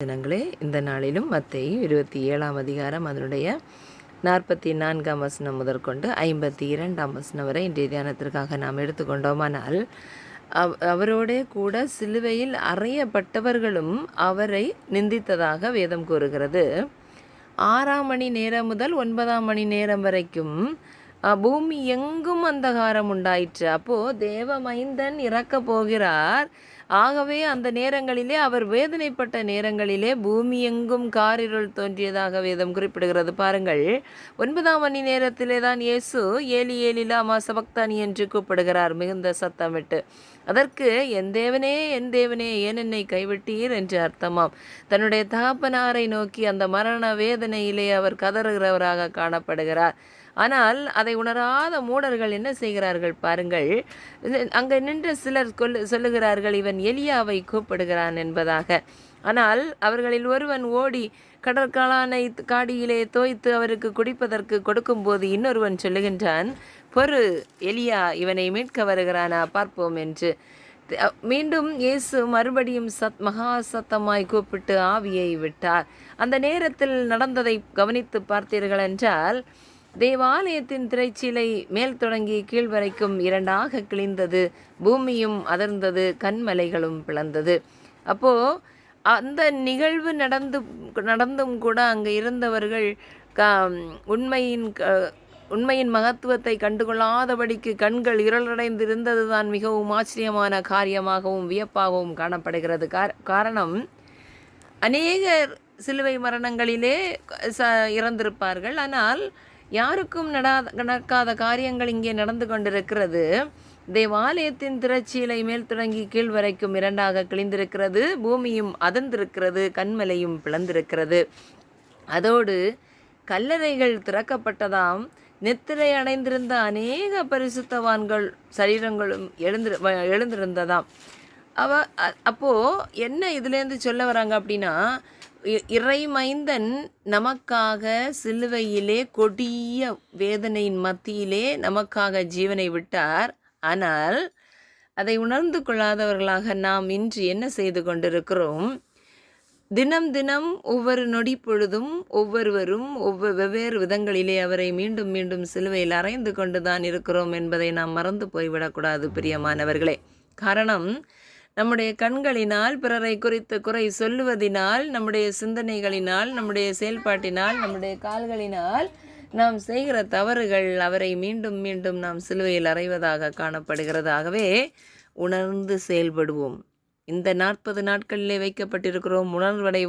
தினங்களே இந்த நாளிலும் மத்தேயு 27ஆம் அதிகாரம் அதனுடைய 44ஆம் வசனம் முதற்கொண்டு 52ஆம் வசனம் வரை இன்றைய தியானத்திற்காக நாம் எடுத்துக்கொண்டோமானால் அவரோடே கூட சிலுவையில் அறையப்பட்டவர்களும் அவரை நிந்தித்ததாக வேதம் கூறுகிறது. 6ஆம் மணி நேரம் முதல் 9ஆம் மணி நேரம் வரைக்கும் பூமி எங்கும் அந்தகாரம் உண்டாயிற்று. அப்போது தேவமைந்தன் இறக்கப் போகிறார். ஆகவே அந்த நேரங்களிலே அவர் வேதனைப்பட்ட நேரங்களிலே பூமி எங்கும் காரிருள் தோன்றியதாக வேதம் குறிப்பிடுகிறது. பாருங்கள், 9ஆம் மணி நேரத்திலே தான் இயேசு ஏலி ஏலி லாமா சபக்தானி என்று கூப்பிடுகிறார் மிகுந்த சத்தமிட்டு. அதற்கு என் தேவனே ஏன் என்னை கைவிட்டீர் என்று அர்த்தமாம். தன்னுடைய தகப்பனாரை நோக்கி அந்த மரண வேதனையிலே அவர் கதறுகிறவராக காணப்படுகிறார். ஆனால் அதை உணராத மூடர்கள் என்ன செய்கிறார்கள் பாருங்கள். அங்கே நின்ற சிலர் சொல்லுகிறார்கள் இவன் எலியாவை கூப்பிடுகிறான் என்பதாக. ஆனால் அவர்களில் ஒருவன் ஓடி கடற்காலானை காடியிலே தோய்த்து அவருக்கு குடிப்பதற்கு கொடுக்கும்போது இன்னொருவன் சொல்லுகின்றான், பொறு, எலியா இவனை மீட்க வருகிறானா பார்ப்போம் என்று. மீண்டும் இயேசு மறுபடியும் மகா சத்தமாய் கூப்பிட்டு ஆவியை விட்டார். அந்த நேரத்தில் நடந்ததை கவனித்து பார்த்தீர்கள் என்றால், தேவாலயத்தின் திரைச்சீலை மேல் தொடங்கி கீழ் வரைக்கும் 2ஆக கிழிந்தது, பூமியும் அதிர்ந்தது, கண்மலைகளும் பிளந்தது. அப்போது அந்த நிகழ்வு நடந்தும் கூட அங்கே இருந்தவர்கள் உண்மையின் மகத்துவத்தை கண்டுகொள்ளாதபடிக்கு கண்கள் இருளடைந்திருந்தது தான் மிகவும் ஆச்சரியமான காரியமாகவும் வியப்பாகவும் காணப்படுகிறது. காரணம், அநேகர் சிலுவை மரணங்களிலே இறந்திருப்பார்கள். ஆனால் யாருக்கும் நடக்காத காரியங்கள் இங்கே நடந்து கொண்டிருக்கிறது. தேவாலயத்தின் திரைச்சீலை மேல் தொடங்கி கீழ் வரைக்கும் 2ஆக கிழிந்திருக்கிறது, பூமியும் அதிர்ந்திருக்கிறது, கண்மலையும் பிளந்திருக்கிறது. அதோடு கல்லறைகள் திறக்கப்பட்டதாம். நித்திரை அடைந்திருந்த அநேக பரிசுத்தவான்கள் சரீரங்களும் எழுந்திருந்ததாம். அப்போது என்ன இதுலேருந்து சொல்ல வராங்க அப்படின்னா, இறைமைந்தன் நமக்காக சிலுவையிலே கொடிய வேதனையின் மத்தியிலே நமக்காக ஜீவனை விட்டார். ஆனால் அதை உணர்ந்து கொள்ளாதவர்களாக நாம் இன்று என்ன செய்து கொண்டிருக்கிறோம்? தினம் தினம் ஒவ்வொரு நொடி பொழுதும் ஒவ்வொருவரும் வெவ்வேறு விதங்களிலே அவரை மீண்டும் மீண்டும் சிலுவையில் அறைந்து கொண்டு தான் இருக்கிறோம் என்பதை நாம் மறந்து போய்விடக்கூடாது பிரியமானவர்களே. காரணம், நம்முடைய கண்களினால் பிறரை குறித்து குறை சொல்லுவதினால், நம்முடைய சிந்தனைகளினால், நம்முடைய செயல்பாட்டினால், நம்முடைய கால்களினால் நாம் செய்கிற தவறுகள் அவரை மீண்டும் மீண்டும் நாம் சிலுவையில் அறைவதாக காணப்படுகிறது. ஆகவே உணர்ந்து செயல்படுவோம். இந்த 40 நாட்களிலே வைக்கப்பட்டிருக்கிறோம். உணர்வடைவோம்.